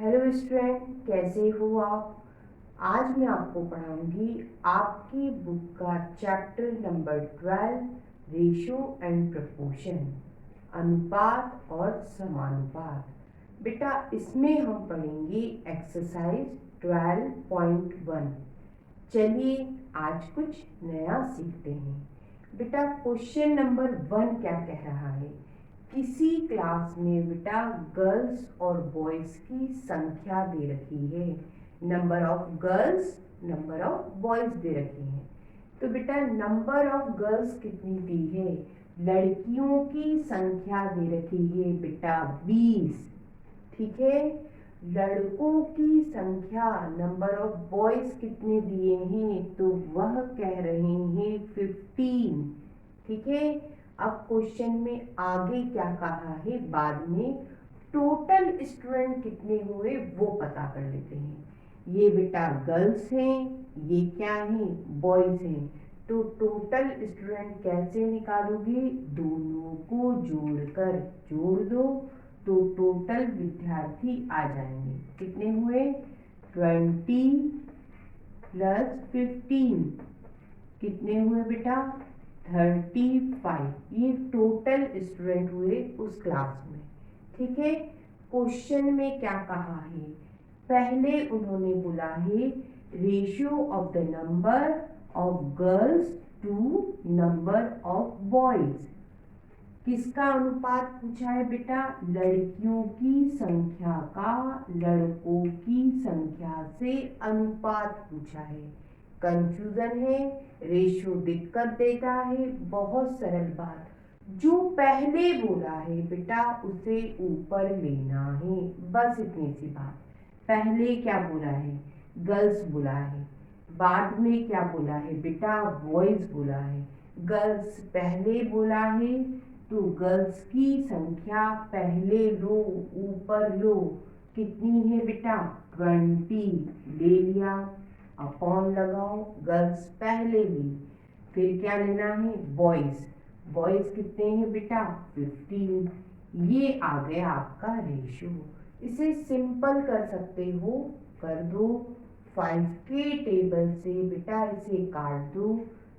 Hello student, कैसे हो आप। आज मैं आपको पढ़ाऊंगी आपकी बुक का chapter number 12 ratio and proportion, अनुपात और समानुपात। बेटा इसमें हम पढ़ेंगे एक्सरसाइज 12.1। चलिए आज कुछ नया सीखते हैं। बेटा क्वेश्चन नंबर 1 क्या कह रहा है। किसी क्लास में बेटा गर्ल्स और बॉयज की संख्या दे रखी है। Number of girls, number of boys they रखे हैं। तो बेटा नंबर ऑफ गर्ल्स कितनी दी है। लड़कियों की संख्या दे रखी है बेटा 20। ठीक है। लड़कों की संख्या नंबर ऑफ बॉयज कितने दिए हैं, तो वह कह रहे हैं 15। ठीक है। अब क्वेश्चन में आगे क्या कहा है, बाद में टोटल स्टूडेंट कितने हुए वो पता कर लेते हैं। ये बेटा गर्ल्स हैं, ये क्या हैं, बॉयज हैं। तो टोटल स्टूडेंट कैसे निकालोगे, दोनों को जोड़कर जोड़ दो तो टोटल विद्यार्थी आ जाएंगे। कितने हुए, 20 प्लस 15 कितने हुए बेटा, 35। ये टोटल स्टूडेंट हुए उस क्लास में। ठीक है। क्वेश्चन में क्या कहा है, पहले उन्होंने बोला है ratio of the number of girls to number of boys. किसका अनुपात पूछा है बेटा, लड़कियों की संख्या का लड़कों की संख्या से अनुपात पूछा है। कंफ्यूजन है, रेशियो दिक्कत देता है। बहुत सरल बात, जो पहले बोला है बेटा उसे ऊपर लेना है, बस इतनी सी बात। पहले क्या बोला है, गर्ल्स बोला है। बाद में क्या बोला है बेटा, बॉयज बोला है। गर्ल्स पहले बोला है तो गर्ल्स की संख्या पहले लो, ऊपर लो। कितनी है बेटा, 20 ले लिया। अपॉन लगाओ, गर्ल्स पहले ली। फिर क्या लेना है, बॉयज। बॉयज कितने हैं बेटा, 15। ये आ गया आपका रेशियो। इसे सिंपल कर सकते हो, कर दो। 5 के टेबल से बेटा इसे काट दो।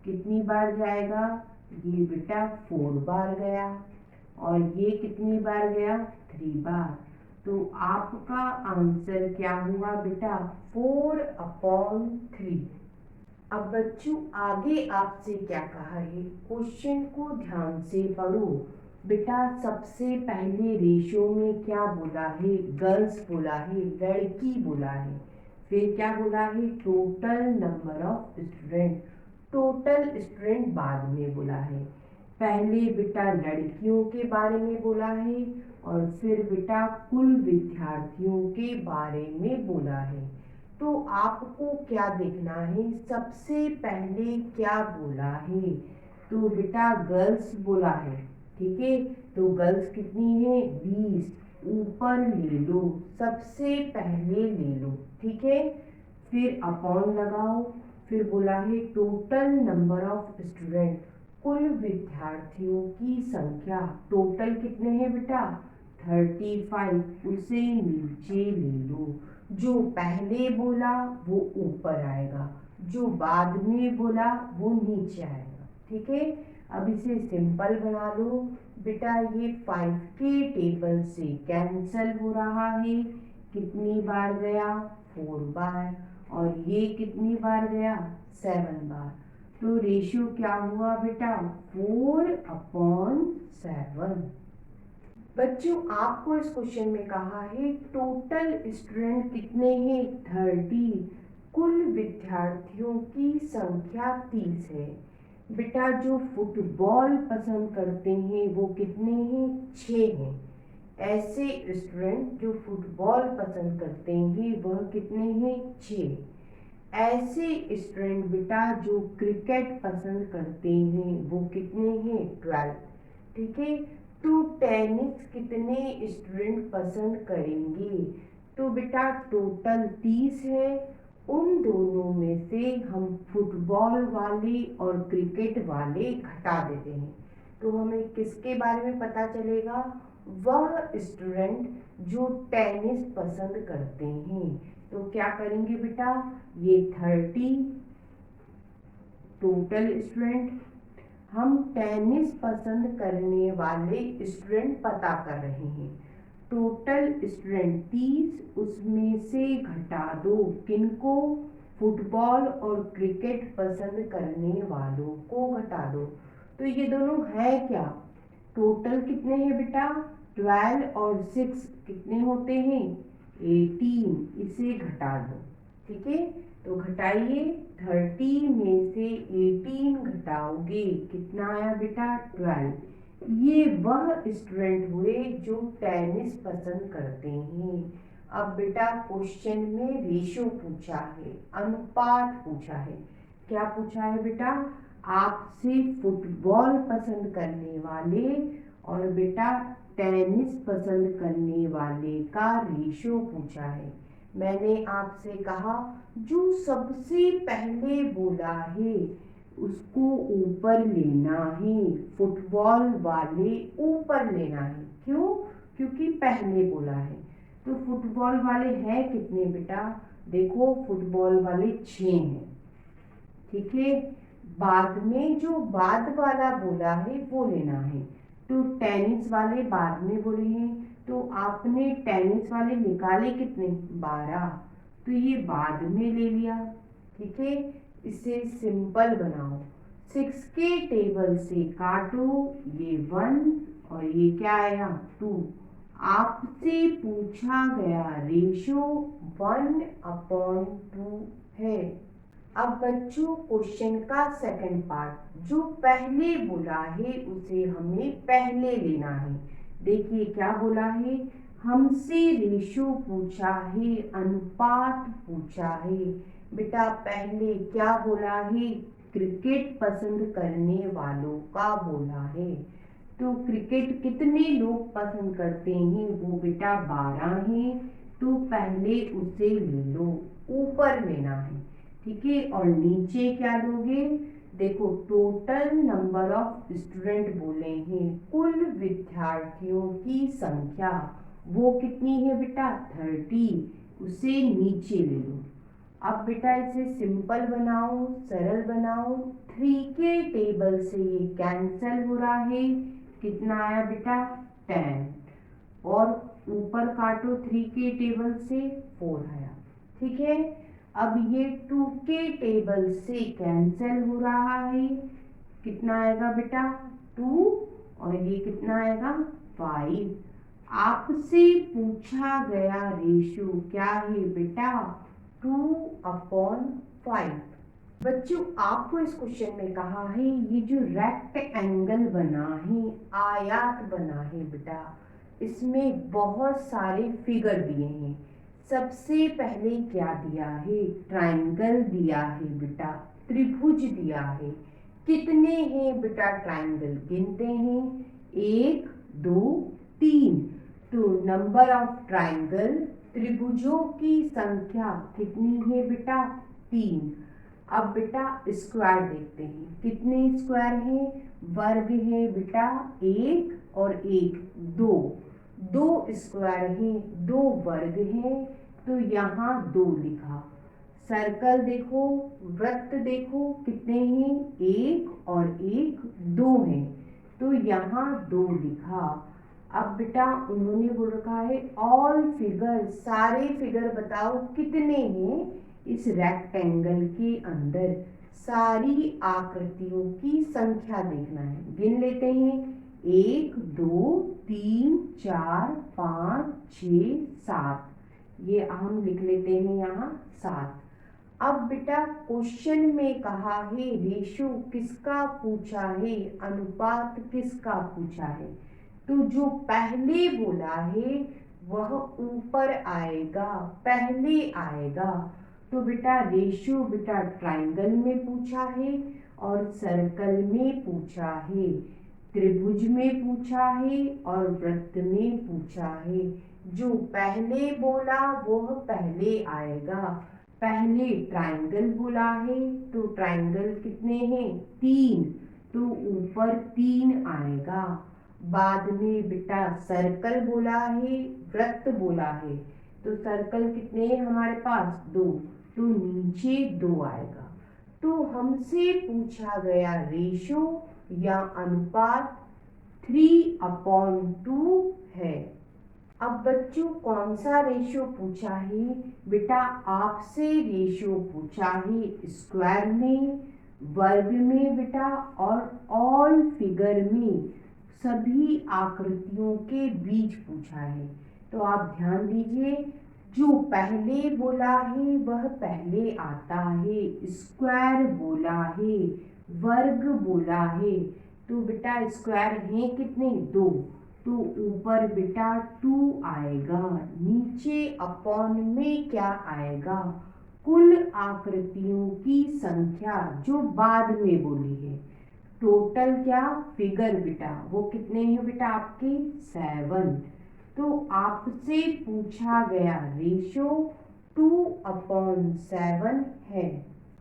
कितनी बार जाएगा, ये बेटा 4 बार गया। और ये कितनी बार गया, 3 बार। तो आपका आंसर क्या हुआ बेटा, 4/3। अब बच्चों आगे आपसे क्या कहा है, क्वेश्चन को ध्यान से पढ़ो। बेटा सबसे पहले रेशियो में क्या बोला है, गर्ल्स बोला है, लड़की बोला है। फिर क्या बोला है, total number of student. Total student बाद में बोला है। पहले बेटा लड़कियों के बारे में बोला है और फिर बेटा कुल विद्यार्थियों के बारे में बोला है। तो आपको क्या देखना है, सबसे पहले क्या बोला है। तो बेटा गर्ल्स बोला है। ठीक है। तो गर्ल्स कितनी है, 20। ऊपर ले लो, सबसे पहले ले लो। ठीक है। फिर अपॉन लगाओ। फिर बोला है टोटल नंबर ऑफ स्टूडेंट, कुल विद्यार्थियों की संख्या। टोटल कितने हैं बेटा, 35। उसे नीचे ले लो। जो पहले बोला वो ऊपर आएगा, जो बाद में बोला वो नीचे आएगा। ठीक है। अब इसे सिंपल बना लो। बेटा ये 5 के टेबल से कैंसल हो रहा है। कितनी बार गया, 4 बार। और ये कितनी बार गया, 7 बार। तो रेशियो क्या हुआ बेटा, 4/7। बच्चों आपको इस क्वेश्चन में कहा है टोटल स्टूडेंट कितने हैं, 30। कुल विद्यार्थियों की संख्या 30 है। बेटा जो फुटबॉल पसंद करते हैं वो कितने हैं, 6 हैं। ऐसे स्टूडेंट जो फुटबॉल पसंद करते हैं वह कितने हैं, 6। ऐसे स्टूडेंट बेटा जो क्रिकेट पसंद करते हैं वो कितने हैं, 12। ठीक है। तो टेनिस कितने स्टूडेंट पसंद करेंगे, तो बेटा टोटल 30 है। उन दोनों में से हम फुटबॉल वाले और क्रिकेट वाले घटा देते हैं। तो हमें किसके बारे में पता चलेगा, वह स्टूडेंट जो टेनिस पसंद करते हैं। तो क्या करेंगे बेटा, ये 30 टोटल स्टूडेंट, हम टेनिस पसंद करने वाले स्टूडेंट पता कर रहे हैं। टोटल स्टूडेंट 30, उसमें से घटा दो किनको, फुटबॉल और क्रिकेट पसंद करने वालों को घटा दो। तो ये दोनों है क्या, टोटल कितने हैं बेटा, 12 और 6 कितने होते हैं, 18, इसे घटा दो। ठीक है, तो घटाइए, 30 में से 18 घटाओगे, कितना आया बेटा, 12। ये वह स्टूडेंट हुए जो टेनिस पसंद करते हैं। अब बेटा क्वेश्चन में रेशो पूछा है, अनुपात पूछा है। क्या पूछा है बेटा, आपसे फुटबॉल पसंद करने वाले और बेटा टेनिस पसंद करने वाले का रेशो पूछा है। मैंने आपसे कहा जो सबसे पहले बोला है उसको ऊपर लेना है, फुटबॉल वाले ऊपर लेना है। क्यों, क्योंकि पहले बोला है। तो फुटबॉल वाले हैं कितने बेटा, देखो फुटबॉल वाले 6 हैं। ठीक है, बाद में जो बाद वाला बोला है वो लेना है। तो टेनिस वाले बाद में बोले हैं, तो आपने टेनिस वाले निकाले कितने, 12, तो ये बाद में ले लिया। ठीक है, इसे सिंपल बनाओ, 6 के टेबल से काटो, ये 1 और ये क्या आया, 2। आपसे पूछा गया रेशो 1/2 है। अब बच्चों क्वेश्चन का सेकंड पार्ट, जो पहले बोला है उसे हमें पहले लेना है। देखिए क्या बोला है, हमसे रेशो पूछा है, अनुपात पूछा है। बेटा पहले क्या बोला है, क्रिकेट पसंद करने वालों का बोला है। तो क्रिकेट कितने लोग पसंद करते हैं, वो बेटा 12 हैं। तो पहले उसे ले लो, ऊपर लेना है। ठीक है, और नीचे क्या लोगे, देखो टोटल नंबर ऑफ स्टूडेंट बोले हैं, कुल विद्यार्थियों की संख्या वो कितनी है बेटा, 30, उसे नीचे ले लो। अब बेटा इसे सिंपल बनाओ, सरल बनाओ, 3 के टेबल से ये कैंसल हो रहा है, कितना आया बेटा, 10, और ऊपर काटो 3 के टेबल से, 4 आया। ठीक है, अब ये 2 के टेबल से कैंसिल हो रहा है, कितना आएगा बेटा, 2, और ये कितना आएगा, 5। आपसे पूछा गया रेशो क्या है बेटा, 2/5। बच्चों आपको इस क्वेश्चन में कहा है ये जो रेक्टेंगल बना है, आयत बना है बेटा, इसमें बहुत सारे फिगर दिए हैं। सबसे पहले क्या दिया है, ट्रायंगल दिया है बेटा, त्रिभुज दिया है। कितने हैं बेटा ट्रायंगल, गिनते हैं, 1 2 3। तो नंबर ऑफ ट्रायंगल, त्रिभुजों की संख्या कितनी है बेटा, 3। अब बेटा स्क्वायर देखते हैं, कितने स्क्वायर हैं, वर्ग है बेटा 1 और 1 2, 2 स्क्वायर है, 2 वर्ग है, तो यहाँ 2 लिखा। सर्कल देखो, वृत्त देखो कितने हैं, 1 और 1 2 हैं, तो यहाँ 2 लिखा। अब बेटा उन्होंने बोल रखा है ऑल फिगर, सारे फिगर बताओ कितने हैं इस रेक्टेंगल के अंदर, सारी आकृतियों की संख्या देखना है। गिन लेते हैं, 1 2 3 4 5 6 7, ये हम लिख लेते हैं यहाँ 7। अब बेटा क्वेश्चन में कहा है रेशो किसका पूछा है, अनुपात किसका पूछा है, तो जो पहले बोला है वह ऊपर आएगा, पहले आएगा। तो बेटा रेशियो बेटा ट्रायंगल में पूछा है और सर्कल में पूछा है, त्रिभुज में पूछा है और वृत्त में पूछा है। जो पहले बोला वह पहले आएगा। पहले ट्रायंगल बोला है तो ट्रायंगल कितने हैं, 3, तो ऊपर 3 आएगा। बाद में बेटा सर्कल बोला है, वृत्त बोला है। तो सर्कल कितने हैं हमारे पास? 2, तो नीचे 2 आएगा। तो हमसे पूछा गया रेशो या अनुपात 3/2 है। अब बच्चों कौन सा रेशो पूछा है? बेटा आपसे रेशो पूछा है स्क्वायर में, वर्ग में बेटा, और ऑल फिगर में, सभी आकृतियों के बीच पूछा है। तो आप ध्यान दीजिए, जो पहले बोला है वह पहले आता है, स्क्वायर बोला है, वर्ग बोला है। तो बेटा स्क्वायर है कितने? 2, तो ऊपर बेटा 2 आएगा, नीचे अपॉन में क्या आएगा? कुल आकृतियों की संख्या जो बाद में बोली है। टोटल क्या? फिगर बेटा, वो कितने हैं बेटा आपके? 7। तो आपसे पूछा गया रेशो 2/7 है।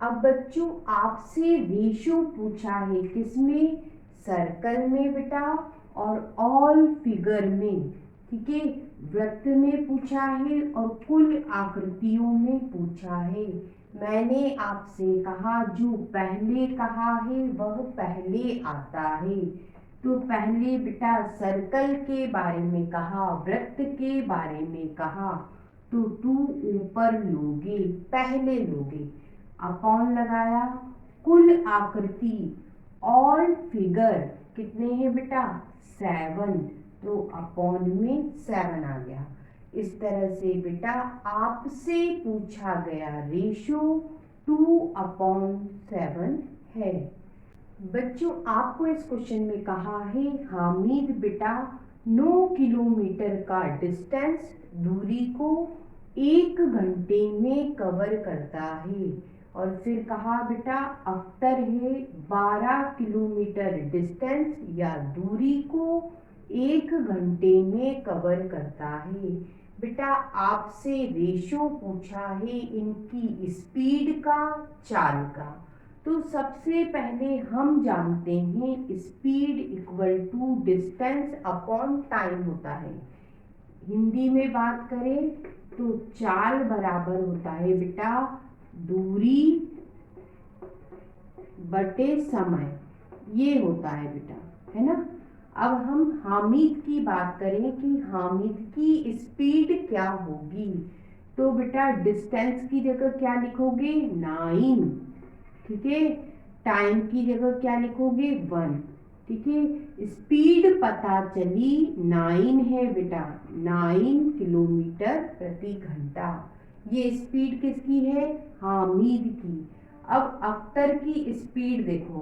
अब बच्चों आपसे रेशो पूछा है किसमें? सर्कल में बेटा, और ऑल फिगर में, ठीक है। वृत्त में पूछा है और कुल आकृतियों में पूछा है। मैंने आपसे कहा जो पहले कहा है वह पहले आता है। तो पहले बेटा सर्कल के बारे में कहा, वृत्त के बारे में कहा, तो 2 ऊपर लोगे, पहले लोगे, अपॉन लगाया, कुल आकृति ऑल फिगर कितने हैं बेटा? 7, तो अपॉन में 7 आ गया। इस तरह से बेटा आपसे पूछा गया रेशो 2/7 है। बच्चों आपको इस क्वेश्चन में कहा है हामिद बेटा 9 किलोमीटर का डिस्टेंस, दूरी को 1 घंटे में कवर करता है। और फिर कहा बेटा अख्तर है 12 किलोमीटर डिस्टेंस या दूरी को 1 घंटे में कवर करता है। बेटा आपसे रेशो पूछा है इनकी स्पीड का, चाल का। तो सबसे पहले हम जानते हैं speed equal to distance upon time होता है। हिंदी में बात करें तो चाल बराबर होता है बेटा दूरी बटे समय, ये होता है बेटा, है ना। अब हम हामिद की बात करें कि हामिद की स्पीड क्या होगी। तो बेटा डिस्टेंस की जगह क्या लिखोगे? 9, ठीक है। टाइम की जगह क्या लिखोगे? 1, ठीक है। स्पीड पता चली 9 है बेटा, 9 किलोमीटर प्रति घंटा। ये स्पीड किसकी है? हामिद की। अब अख्तर की स्पीड देखो,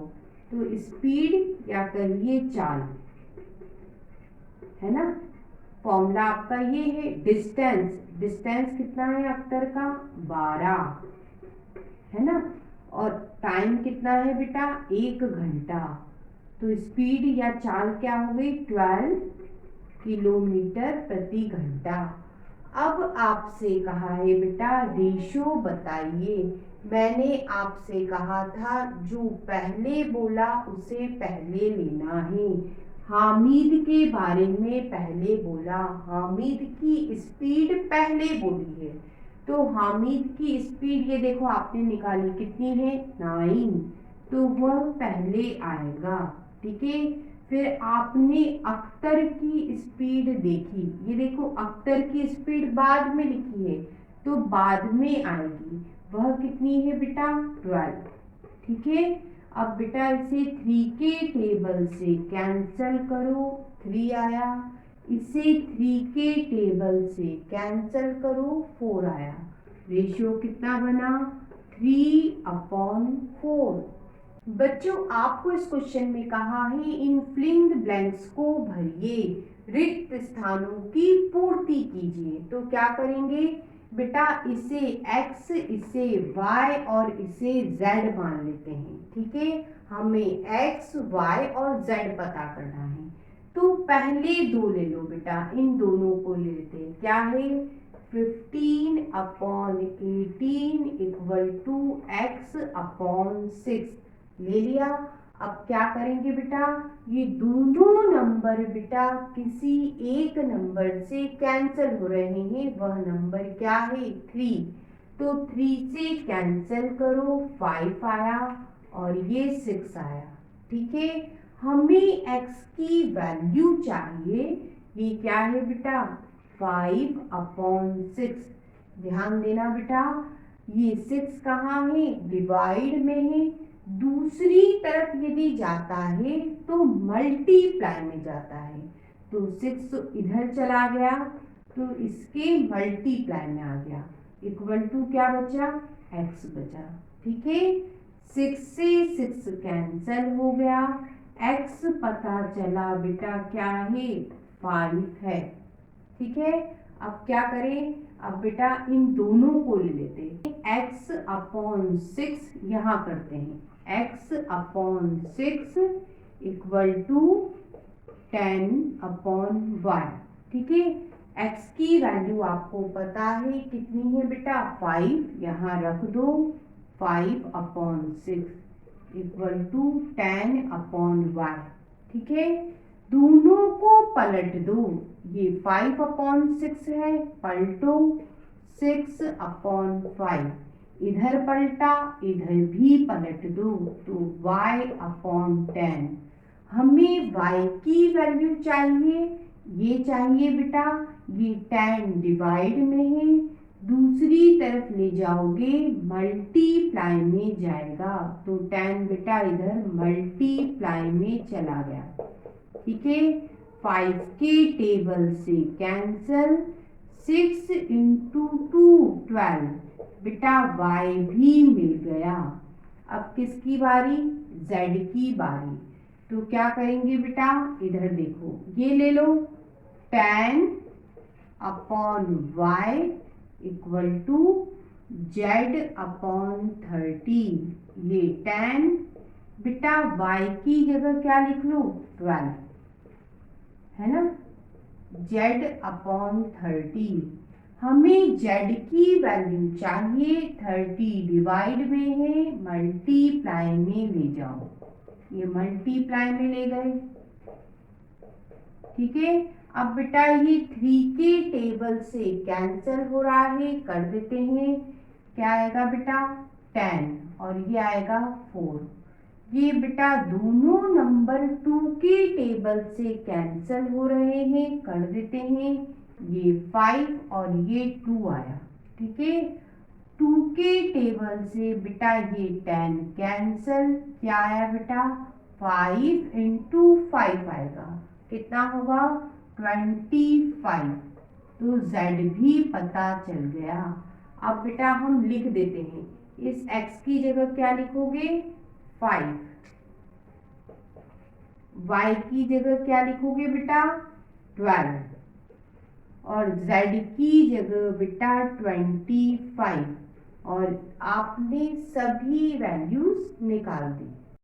तो स्पीड क्या करिए? चाल, है ना। फॉर्मूला आपका ये है। डिस्टेंस, डिस्टेंस कितना है अख्तर का? 12, है ना। और टाइम कितना है बेटा? 1 घंटा। तो स्पीड या चाल क्या हो गई? 12 किलोमीटर प्रति घंटा। अब आपसे कहा है बेटा रेशो बताइए। मैंने आपसे कहा था जो पहले बोला उसे पहले लेना है। हामिद के बारे में पहले बोला, हामिद की स्पीड पहले बोली है। तो हामिद की स्पीड ये देखो आपने निकाली, कितनी है? 9, तो वह पहले आएगा, ठीक है। फिर आपने अख्तर की स्पीड देखी, ये देखो अख्तर की स्पीड बाद में लिखी है, तो बाद में आएगी। वह कितनी है बेटा? 12, ठीक है। अब बेटा इसे 3 के टेबल से कैंसल करो, 3 आया। इसे 3 के टेबल से कैंसल करो, 4 आया। रेशियो कितना बना? 3/4। बच्चों आपको इस क्वेश्चन में कहा है इन फिलिंग ब्लैंक्स को भरिए, रिक्त स्थानों की पूर्ति कीजिए। तो क्या करेंगे बेटा? इसे x, इसे y और इसे z मान लेते हैं, ठीक है। हमें x, y और z पता करना है। तो पहले 2 ले लो बेटा, इन दोनों को ले लेते हैं। क्या है? 15/18 = x/6 ले लिया। अब क्या करेंगे बेटा, ये दोनों नंबर बेटा किसी एक नंबर से कैंसिल हो रहे हैं, वह नंबर क्या है 3। तो 3 से कैंसिल करो, 5 आया और ये 6 आया। ठीक है, हमें x की वैल्यू चाहिए, ये क्या है बेटा 5/6। ध्यान देना बेटा, ये 6 कहाँ है, डिवाइड में है, दूसरी तरफ यदि जाता है तो मल्टीप्लाई में जाता है। तो 6 इधर चला गया तो इसके मल्टीप्लाई में आ गया, इक्वल टू क्या बचा, x बचा। ठीक है, 6 से 6 कैंसिल हो गया, x पता चला बेटा क्या है 5 है। ठीक है, अब क्या करें, अब बेटा इन दोनों को ले लेते हैं, x/6 यहाँ करते हैं, x/6 इक्वल टू 10/y। ठीक है, x की वैल्यू आपको पता है कितनी है बेटा 5, यहाँ रख दो, 5/6 इक्वल टू 10/y। ठीक है, दोनों को पलट दो, ये 5/6 है, पलटो 6/5, इधर पलटा इधर भी पलट दो, तो y/10। हमें y की वैल्यू चाहिए, ये चाहिए बेटा, ये 10 डिवाइड में है, दूसरी तरफ ले जाओगे मल्टीप्लाई में जाएगा, तो 10 बेटा इधर मल्टीप्लाई में चला गया। ठीक है, 5 के टेबल से कैंसल, 6 इंटू 2 12, बेटा y भी मिल गया। अब किसकी बारी, z की बारी। तो क्या करेंगे बेटा, इधर देखो, ये ले लो 10/y इक्वल टू z/30। ये 10 बेटा y की जगह क्या लिख लो 12, है ना, z/30। हमें z की वैल्यू चाहिए, 30 डिवाइड में है, मल्टीप्लाई में ले जाओ, ये मल्टीप्लाई में ले गए। ठीक है, अब बेटा ये 3 के टेबल से कैंसिल हो रहा है, कर देते हैं, क्या आएगा बेटा 10 और ये आएगा 4। ये बेटा दोनों नंबर 2 के टेबल से कैंसिल हो रहे हैं, कर देते हैं, ये 5 और ये 2 आया। ठीक है, 2 के टेबल से बेटा ये 10 कैंसिल, क्या आया बेटा 5 इंटू 5 आएगा, कितना होगा 25। तो z भी पता चल गया। अब बेटा हम लिख देते हैं, इस x की जगह क्या लिखोगे 5, y की जगह क्या लिखोगे बेटा 12 और z की जगह बेटा 25, और आपने सभी वैल्यूज निकाल दी।